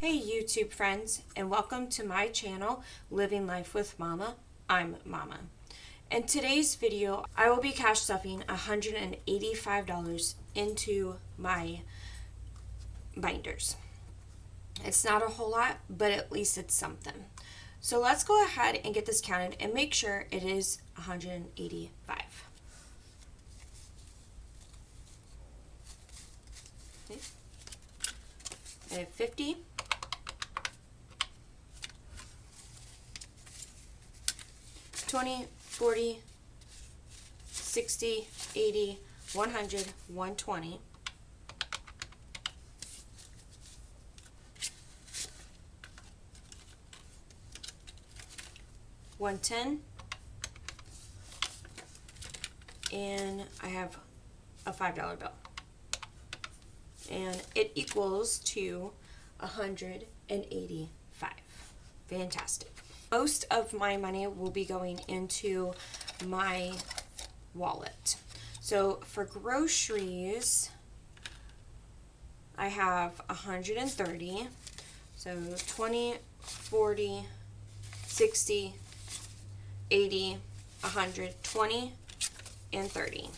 Hey YouTube friends, and welcome to my channel, Living Life with Mama. I'm Mama. In today's video, I will be cash stuffing $185 into my binders. It's not a whole lot, but at least it's something. So let's go ahead and get this counted and make sure it is 185. Okay. I have 50. 20, 40, 60, 80, 100, 120. 110. And I have a $5 bill. And it equals to 185. Fantastic. Most of my money will be going into my wallet. So for groceries, I have 130. So 20, 40, 60, 80, 100, 20, and 30.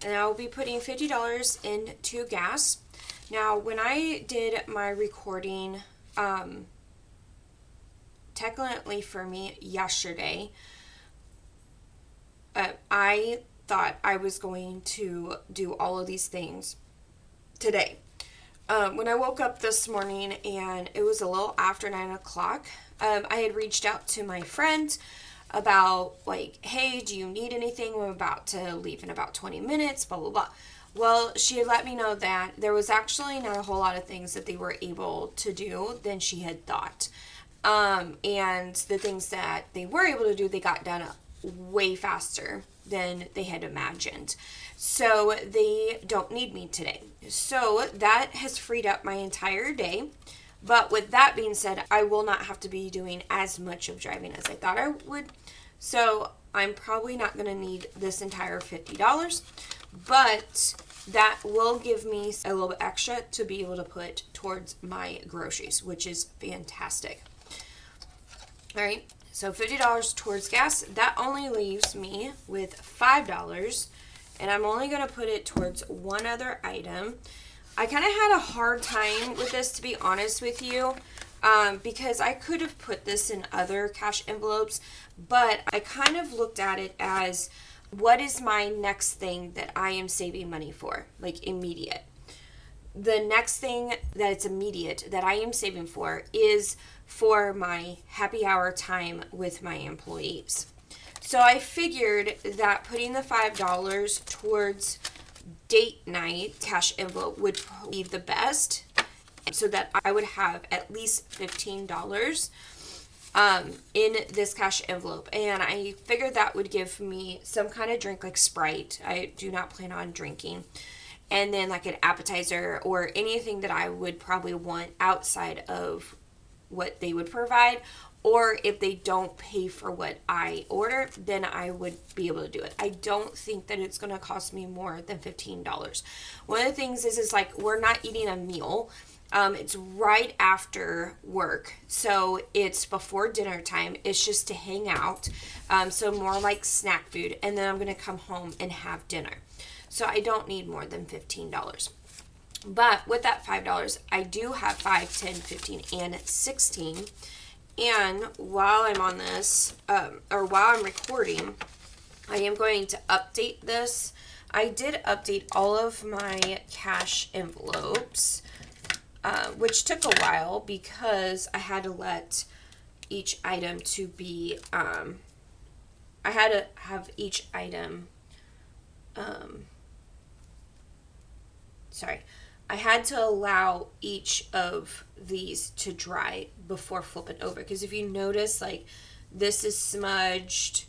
And I will be putting $50 into gas. Now, when I did my recording, technically for me yesterday, I thought I was going to do all of these things today. When I woke up this morning and it was a little after 9 o'clock, I had reached out to my friend about like, hey, do you need anything? I'm about to leave in about 20 minutes, blah, blah, blah. Well, she had let me know that there was actually not a whole lot of things that they were able to do than she had thought. And the things that they were able to do, they got done way faster than they had imagined. So they don't need me today. So that has freed up my entire day. But with that being said, I will not have to be doing as much of driving as I thought I would. So I'm probably not going to need this entire $50. But that will give me a little bit extra to be able to put towards my groceries, which is fantastic. All right, so $50 towards gas. That only leaves me with $5. And I'm only going to put it towards one other item. I kind of had a hard time with this, to be honest with you, because I could have put this in other cash envelopes, but I kind of looked at it as, what is my next thing that I am saving money for, like immediate? The next thing that's immediate that I am saving for is for my happy hour time with my employees. So I figured that putting the $5 towards date night cash envelope would be the best, so that I would have at least $15 in this cash envelope. And I figured that would give me some kind of drink like Sprite. I do not plan on drinking. And then like an appetizer or anything that I would probably want outside of what they would provide. Or if they don't pay for what I order, then I would be able to do it. I don't think that it's going to cost me more than $15. One of the things is like, we're not eating a meal. It's right after work. So it's before dinner time. It's just to hang out. So more like snack food. And then I'm going to come home and have dinner. So I don't need more than $15. But with that $5, I do have 5, 10, 15, and 16. And while I'm on this, or while I'm recording, I am going to update this. I did update all of my cash envelopes, which took a while because I had to let each item to be, I had to have each item, I had to allow each of these to dry before flipping over. Because if you notice, like, this is smudged.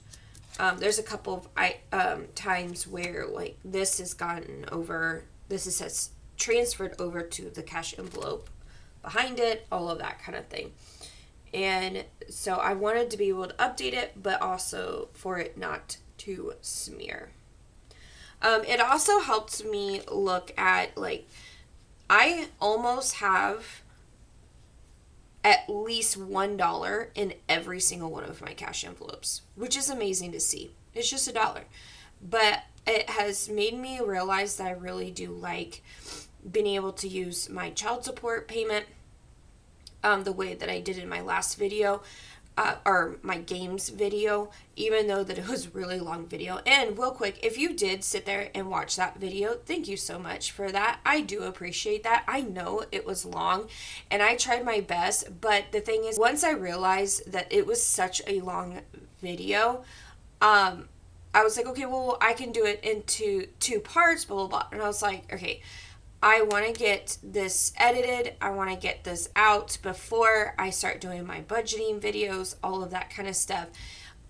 There's a couple of times where, like, this has gotten over, has transferred over to the cash envelope behind it, all of that kind of thing. And so I wanted to be able to update it, but also for it not to smear. It also helped me look at, like, I almost have at least $1 in every single one of my cash envelopes, which is amazing to see. It's just $1. But it has made me realize that I really do like being able to use my child support payment the way that I did in my last video. Or my games video, even though that it was a really long video. And real quick, if you did sit there and watch that video, thank you so much for that. I do appreciate that. I know it was long and I tried my best, but the thing is, once I realized that it was such a long video, I was like, okay, well, I can do it into 2 parts, blah, blah, blah. And I was like, okay, I want to get this edited. I want to get this out before I start doing my budgeting videos, all of that kind of stuff.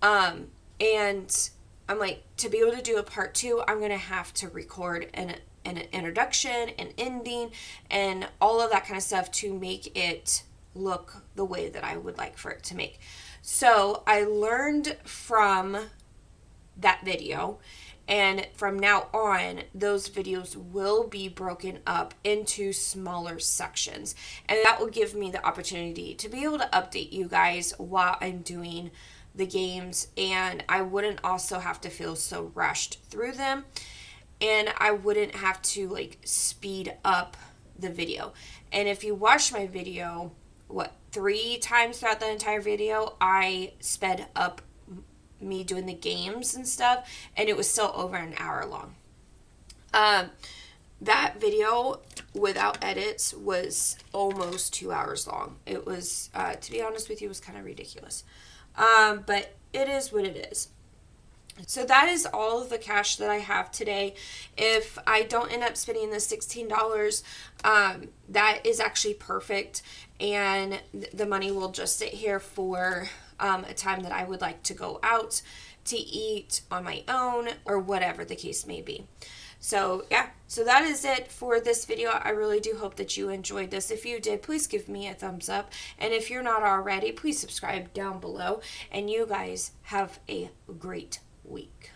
And I'm like, to be able to do a part 2, I'm going to have to record an introduction, an ending, and all of that kind of stuff to make it look the way that I would like for it to make. So I learned from that video. And from now on, those videos will be broken up into smaller sections. And that will give me the opportunity to be able to update you guys while I'm doing the games. And I wouldn't also have to feel so rushed through them. And I wouldn't have to, like, speed up the video. And if you watch my video, 3 times throughout the entire video, I sped up me doing the games and stuff, and it was still over an hour long. That video without edits was almost 2 hours long. It was, to be honest with you, it was kind of ridiculous. But it is what it is. So that is all of the cash that I have today. If I don't end up spending the $16, that is actually perfect, and the money will just sit here for a time that I would like to go out to eat on my own or whatever the case may be. So yeah, so that is it for this video. I really do hope that you enjoyed this. If you did, please give me a thumbs up. And if you're not already, please subscribe down below. And you guys have a great week.